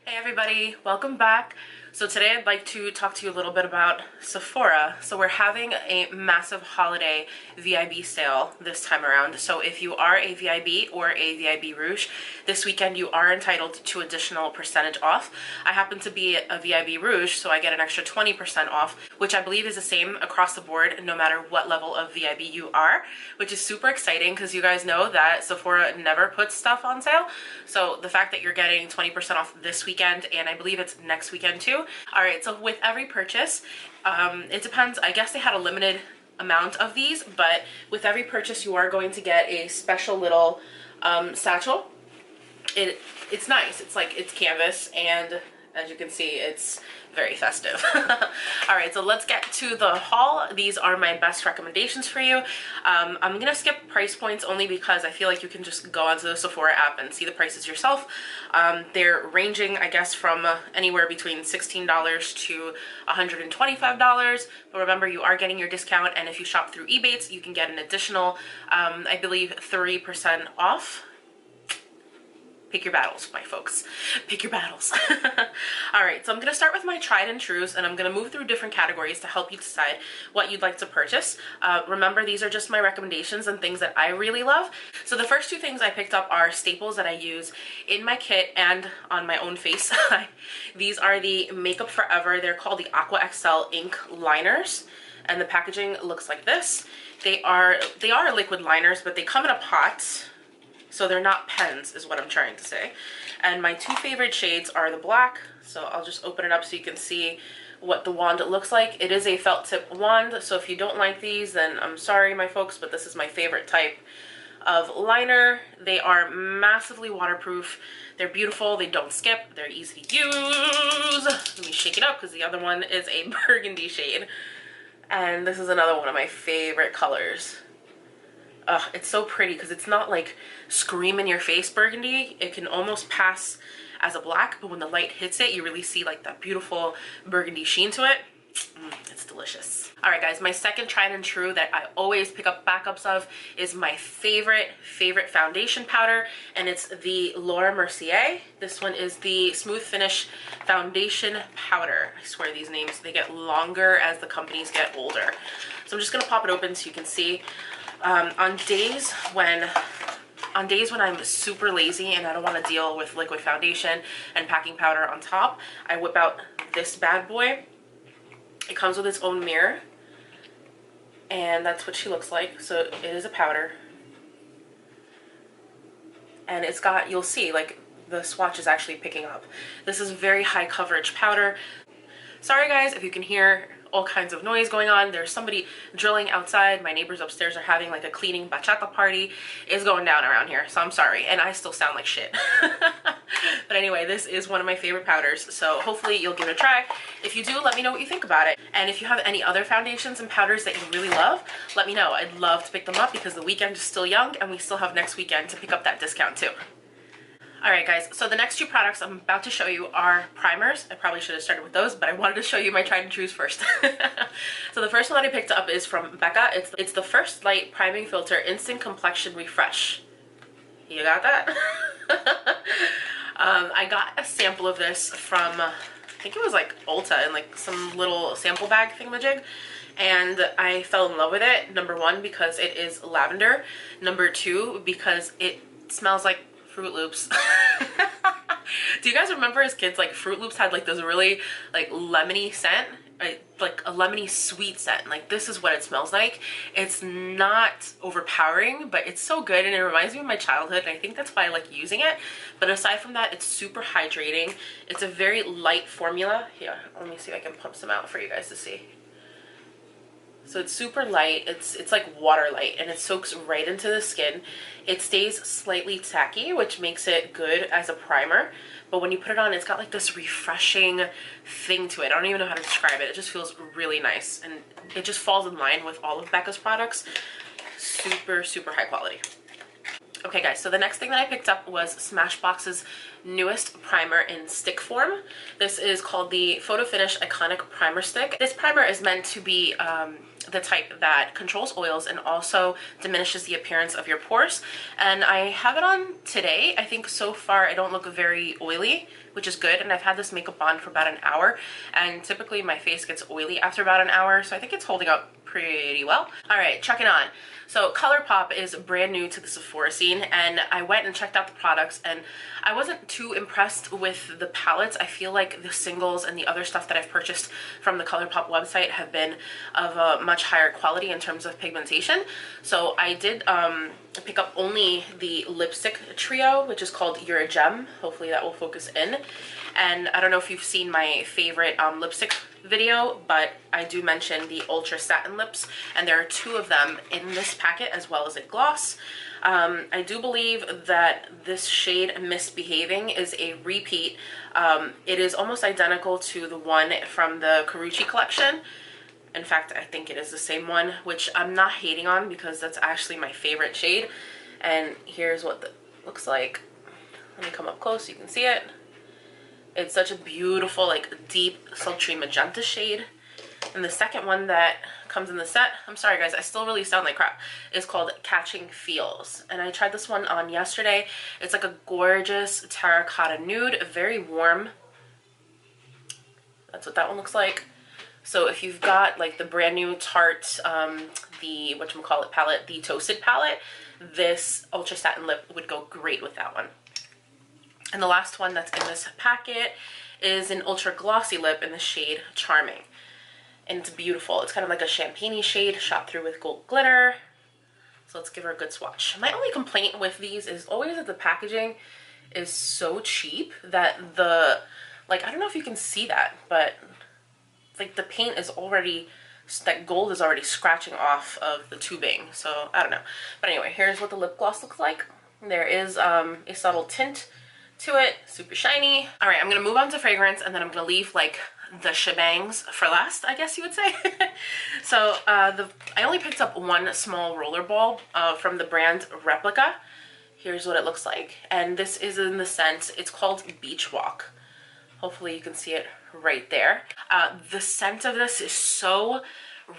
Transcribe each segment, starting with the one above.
Hey everybody, welcome back. So today I'd like to talk to you a little bit about Sephora. So we're having a massive holiday VIB sale this time around. So if you are a VIB or a VIB Rouge, this weekend you are entitled to additional percentage off. I happen to be a VIB Rouge, so I get an extra 20% off, which I believe is the same across the board no matter what level of VIB you are, which is super exciting because you guys know that Sephora never puts stuff on sale. So the fact that you're getting 20% off this weekend, and I believe it's next weekend too. All right, so with every purchase, it depends. I guess they had a limited amount of these, but with every purchase you are going to get a special little satchel. It's nice. It's canvas, and as you can see, it's very festive. All right, so let's get to the haul. These are my best recommendations for you. I'm gonna skip price points only because I feel like you can just go onto the Sephora app and see the prices yourself. They're ranging, I guess, from anywhere between $16 to $125. But remember, you are getting your discount, and if you shop through Ebates, you can get an additional, I believe, 30% off. Pick your battles, my folks. Pick your battles. All right, so I'm going to start with my tried and trues, and I'm going to move through different categories to help you decide what you'd like to purchase. Remember, these are just my recommendations and things that I really love. So the first two things I picked up are staples that I use in my kit and on my own face. These are the Makeup Forever. They're called the Aqua XL Ink Liners, and the packaging looks like this. They are liquid liners, but they come in a pot. So they're not pens, is what I'm trying to say. And my two favorite shades are the black. So I'll just open it up so you can see what the wand looks like. It is a felt tip wand, so if you don't like these, then I'm sorry, my folks, but this is my favorite type of liner. They are massively waterproof. They're beautiful. They don't skip. They're easy to use. Let me shake it up because the other one is a burgundy shade. And this is another one of my favorite colors. It's so pretty because it's not like scream in your face burgundy. It can almost pass as a black, but when the light hits it, you really see like that beautiful burgundy sheen to it. It's delicious. All right, guys, my second tried and true that I always pick up backups of is my favorite foundation powder, and it's the Laura Mercier. This one is the Smooth Finish Foundation Powder. I swear these names, they get longer as the companies get older. So I'm just gonna pop it open so you can see. On days when I'm super lazy and I don't want to deal with liquid foundation and packing powder on top, I whip out this bad boy. It comes with its own mirror, and that's what she looks like. So it is a powder, and it's got, you'll see, like the swatch is actually picking up. This is very high coverage powder. Sorry guys if you can hear all kinds of noise going on. There's somebody drilling outside. My neighbors upstairs are having like a cleaning bachata party. It's going down around here, so I'm sorry, and I still sound like shit. But anyway, this is one of my favorite powders, so hopefully you'll give it a try. If you do, let me know what you think about it. And if you have any other foundations and powders that you really love, let me know. I'd love to pick them up because the weekend is still young and we still have next weekend to pick up that discount too. Alright guys, so the next two products I'm about to show you are primers. I probably should have started with those, but I wanted to show you my tried and trues first. So the first one that I picked up is from Becca. It's the First Light Priming Filter Instant Complexion Refresh. You got that? I got a sample of this from, I think it was like Ulta in like some little sample bag thingamajig. And I fell in love with it. Number one, because it is lavender. Number two, because it smells like Fruit Loops. Do you guys remember as kids, like Fruit Loops had like this really like lemony scent, like a lemony sweet scent? Like this is what it smells like. It's not overpowering, but it's so good, and it reminds me of my childhood, and I think that's why I like using it. But aside from that, it's super hydrating. It's a very light formula. Here, let me see if I can pump some out for you guys to see. So it's super light, it's like water light, and it soaks right into the skin. It stays slightly tacky, which makes it good as a primer, but when you put it on, it's got like this refreshing thing to it. I don't even know how to describe it. It just feels really nice, and it just falls in line with all of Becca's products. Super, super high quality. Okay guys, so the next thing that I picked up was Smashbox's newest primer in stick form. This is called the Photo Finish Iconic Primer Stick. This primer is meant to be the type that controls oils and also diminishes the appearance of your pores. And I have it on today. I think so far I don't look very oily, which is good. And I've had this makeup on for about an hour, and typically my face gets oily after about an hour, so I think it's holding up pretty well. All right, checking on. So Colourpop is brand new to the Sephora scene, and I went and checked out the products, and I wasn't too impressed with the palettes. I feel like the singles and the other stuff that I've purchased from the Colourpop website have been of a much higher quality in terms of pigmentation. So I did pick up only the lipstick trio, which is called You're a Gem. Hopefully that will focus in. And I don't know if you've seen my favorite lipstick video, but I do mention the Ultra Satin Lips, and there are 2 of them in this packet as well as a gloss. I do believe that this shade Misbehaving is a repeat. It is almost identical to the one from the Carucci collection. In fact, I think it is the same one, which I'm not hating on because that's actually my favorite shade. And here's what it looks like. Let me come up close so you can see it. It's such a beautiful, like, deep, sultry magenta shade. And the second one that comes in the set, I'm sorry guys, I still really sound like crap, is called Catching Feels. And I tried this one on yesterday. It's like a gorgeous terracotta nude, very warm. That's what that one looks like. So if you've got like the brand new Tarte, the whatchamacallit palette, the Toasted palette, this Ultra Satin Lip would go great with that one. And the last one that's in this packet is an ultra glossy lip in the shade Charming. And it's beautiful. It's kind of like a champagne-y shade shot through with gold glitter. So let's give her a good swatch. My only complaint with these is always that the packaging is so cheap that the, like, I don't know if you can see that, but like the paint is already, that gold is already scratching off of the tubing. So I don't know. But anyway, here's what the lip gloss looks like. There is a subtle tint to it, super shiny. All right, I'm gonna move on to fragrance, and then I'm gonna leave like the shebangs for last, I guess you would say. So I only picked up one small roller ball from the brand Replica. Here's what it looks like, and this is in the scent, it's called Beach Walk. Hopefully you can see it right there. The scent of this is so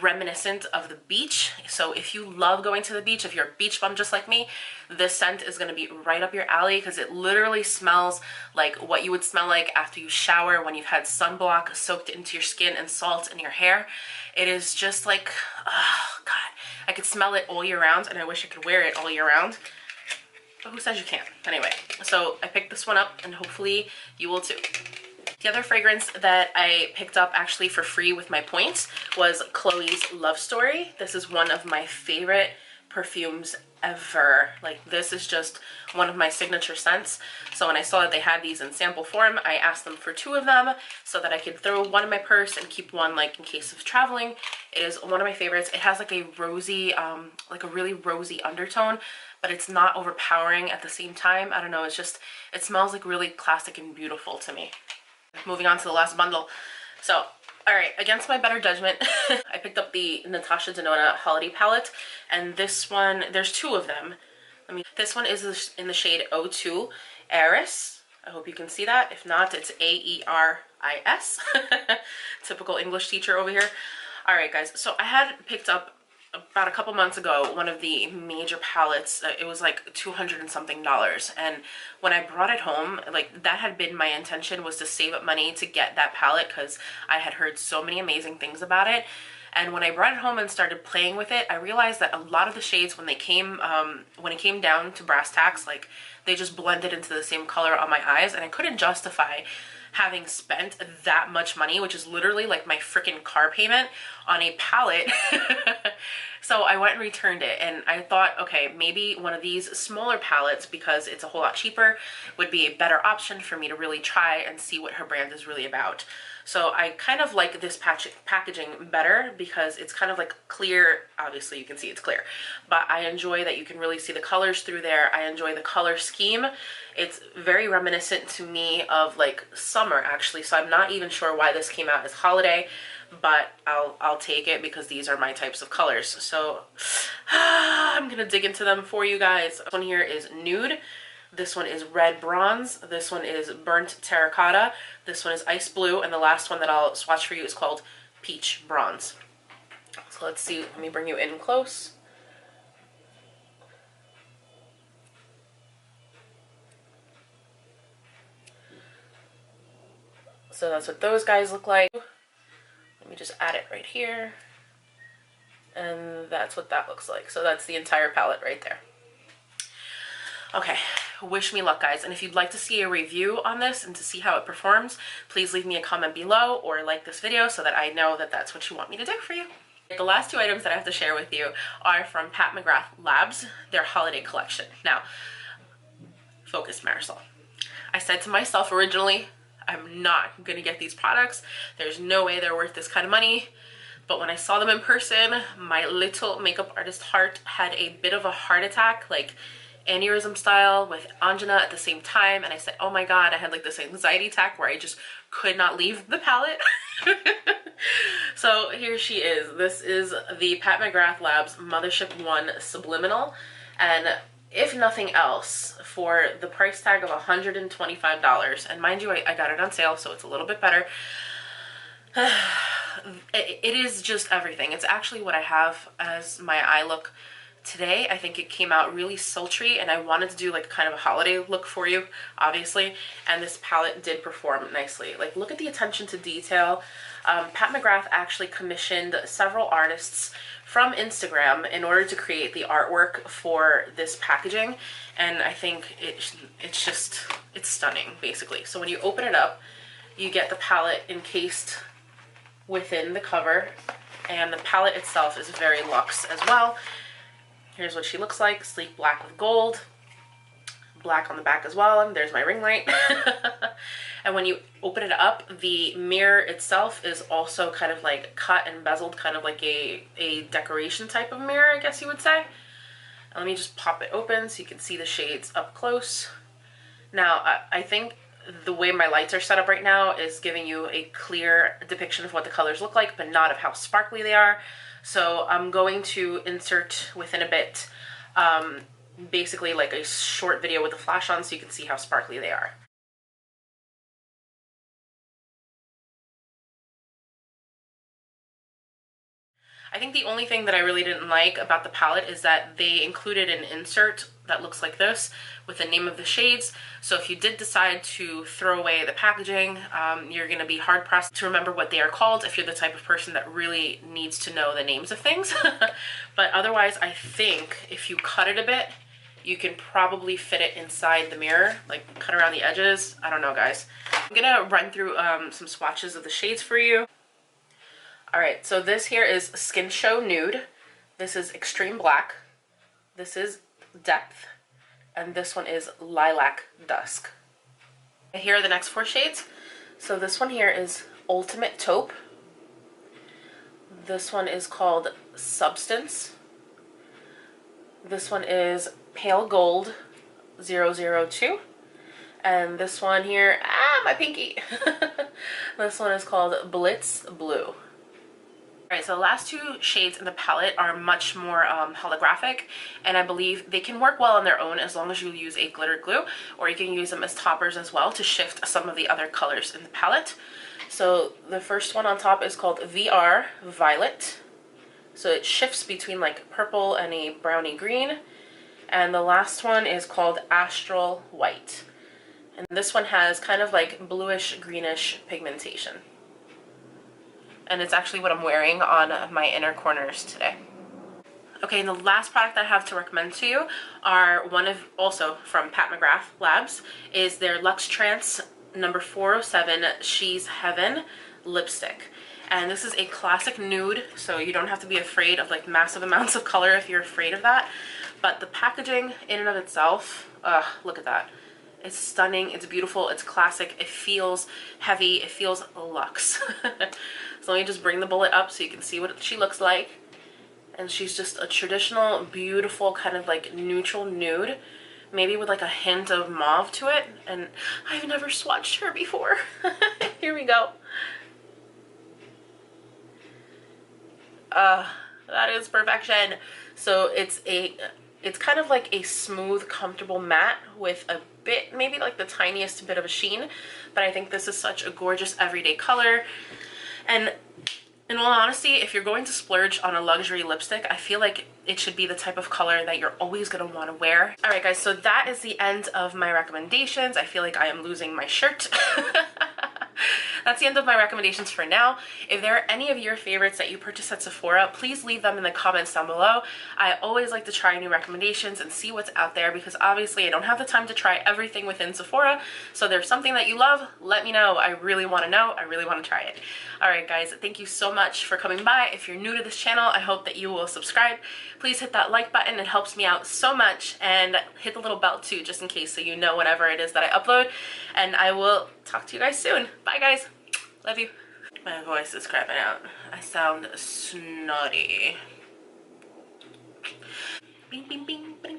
reminiscent of the beach. So if you love going to the beach, if you're a beach bum just like me, this scent is going to be right up your alley, because it literally smells like what you would smell like after you shower when you've had sunblock soaked into your skin and salt in your hair. It is just like, oh god, I could smell it all year round, and I wish I could wear it all year round. But who says you can't? Anyway, so I picked this one up, and hopefully you will too. The other fragrance that I picked up actually for free with my points was Chloe's Love Story. This is one of my favorite perfumes ever. Like, this is just one of my signature scents. So when I saw that they had these in sample form, I asked them for 2 of them so that I could throw one in my purse and keep one like in case of traveling. It is one of my favorites. It has like a rosy, like a really rosy undertone, but it's not overpowering at the same time. I don't know, it's just, it smells like really classic and beautiful to me. Moving on to the last bundle. So, all right, against my better judgment, I picked up the Natasha DeNona Holiday Palette, and this one, there's 2 of them. This one is in the shade 02 Aeris. I hope you can see that. If not, it's A-E-R-I-S. Typical English teacher over here. All right, guys, so I had picked up about a couple months ago one of the major palettes. It was like $200 and something, and when I brought it home, like, that had been my intention, was to save up money to get that palette because I had heard so many amazing things about it. And when I brought it home and started playing with it, I realized that a lot of the shades, when it came down to brass tacks, like, they just blended into the same color on my eyes, and I couldn't justify having spent that much money, which is literally like my freaking car payment, on a palette. So I went and returned it, and I thought, okay, maybe one of these smaller palettes, because it's a whole lot cheaper, would be a better option for me to really try and see what her brand is really about. So I kind of like this packaging better because it's kind of like clear. Obviously you can see it's clear, but I enjoy that you can really see the colors through there. I enjoy the color scheme. It's very reminiscent to me of like summer, actually, so I'm not even sure why this came out as holiday, but I'll take it because these are my types of colors. So I'm gonna dig into them for you guys. This one here is Nude. This one is Red Bronze. This one is Burnt Terracotta. This one is Ice Blue. And the last one that I'll swatch for you is called Peach Bronze. So let's see, let me bring you in close. So that's what those guys look like. Let me just add it right here. And that's what that looks like. So that's the entire palette right there. Okay, wish me luck, guys. And if you'd like to see a review on this and to see how it performs, please leave me a comment below or like this video so that I know that that's what you want me to do for you. The last two items that I have to share with you are from Pat McGrath Labs, their holiday collection. Now, focus, Marisol. I said to myself originally, I'm not gonna get these products. There's no way they're worth this kind of money. But when I saw them in person, my little makeup artist heart had a bit of a heart attack, like aneurysm style with angina at the same time. And I said, oh my God, I had like this anxiety attack where I just could not leave the palette. So here she is. This is the Pat McGrath Labs Mothership 1 Subliminal. And if nothing else, for the price tag of $125, and mind you, I got it on sale, so it's a little bit better. It is just everything. It's actually what I have as my eye look today. I think it came out really sultry, and I wanted to do like kind of a holiday look for you, obviously, and this palette did perform nicely. Like, look at the attention to detail. Pat McGrath actually commissioned several artists from Instagram in order to create the artwork for this packaging, and I think it's stunning, basically. So when you open it up, you get the palette encased within the cover, and the palette itself is very luxe as well. Here's what she looks like: sleek black with gold, black on the back as well, and there's my ring light. And when you open it up, the mirror itself is also kind of like cut and bezeled, kind of like a decoration type of mirror, I guess you would say. And let me just pop it open so you can see the shades up close. Now, I think the way my lights are set up right now is giving you a clear depiction of what the colors look like, but not of how sparkly they are. So I'm going to insert within a bit, basically like a short video with the flash on so you can see how sparkly they are. I think the only thing that I really didn't like about the palette is that they included an insert that looks like this with the name of the shades. So if you did decide to throw away the packaging, you're going to be hard pressed to remember what they are called if you're the type of person that really needs to know the names of things. But otherwise, I think if you cut it a bit, you can probably fit it inside the mirror, like cut around the edges. I don't know, guys. I'm going to run through some swatches of the shades for you. Alright, so this here is Skin Show Nude, this is Extreme Black, this is Depth, and this one is Lilac Dusk. And here are the next four shades. So this one here is Ultimate Taupe, this one is called Substance, this one is Pale Gold 002, and this one here, my pinky, this one is called Blitz Blue. Alright, so the last two shades in the palette are much more holographic, and I believe they can work well on their own as long as you use a glitter glue, or you can use them as toppers as well to shift some of the other colors in the palette. So the first one on top is called VR Violet. So it shifts between like purple and a browny green. And the last one is called Astral White. And this one has kind of like bluish greenish pigmentation. And it's actually what I'm wearing on my inner corners today. Okay, and the last product I have to recommend to you are also from Pat McGrath Labs, is their Luxe Trance number 407 She's Heaven lipstick. And this is a classic nude, so you don't have to be afraid of like massive amounts of color if you're afraid of that. But the packaging in and of itself, look at that. It's stunning, it's beautiful, it's classic, it feels heavy, it feels luxe. So let me just bring the bullet up so you can see what she looks like. And she's just a traditional, beautiful, kind of like neutral nude, maybe with like a hint of mauve to it. And I've never swatched her before. Here we go. That is perfection. So it's kind of like a smooth, comfortable matte with a bit, maybe like the tiniest bit of a sheen, but I think this is such a gorgeous everyday color. And In all honesty, if you're going to splurge on a luxury lipstick, I feel like it should be the type of color that you're always going to want to wear. All right, guys, so that is the end of my recommendations. I feel like I am losing my shirt. That's the end of my recommendations for now. If there are any of your favorites that you purchased at Sephora, please leave them in the comments down below. I always like to try new recommendations and see what's out there because obviously I don't have the time to try everything within Sephora. So if there's something that you love, let me know. I really want to know. I really want to try it. All right, guys, thank you so much for coming by. If you're new to this channel, I hope that you will subscribe. Please hit that like button. It helps me out so much. And hit the little bell too, just in case, so you know whenever it is that I upload. And I will talk to you guys soon. Bye, guys. Love you. My voice is crapping out. I sound snotty. Bing, bing, bing, bing.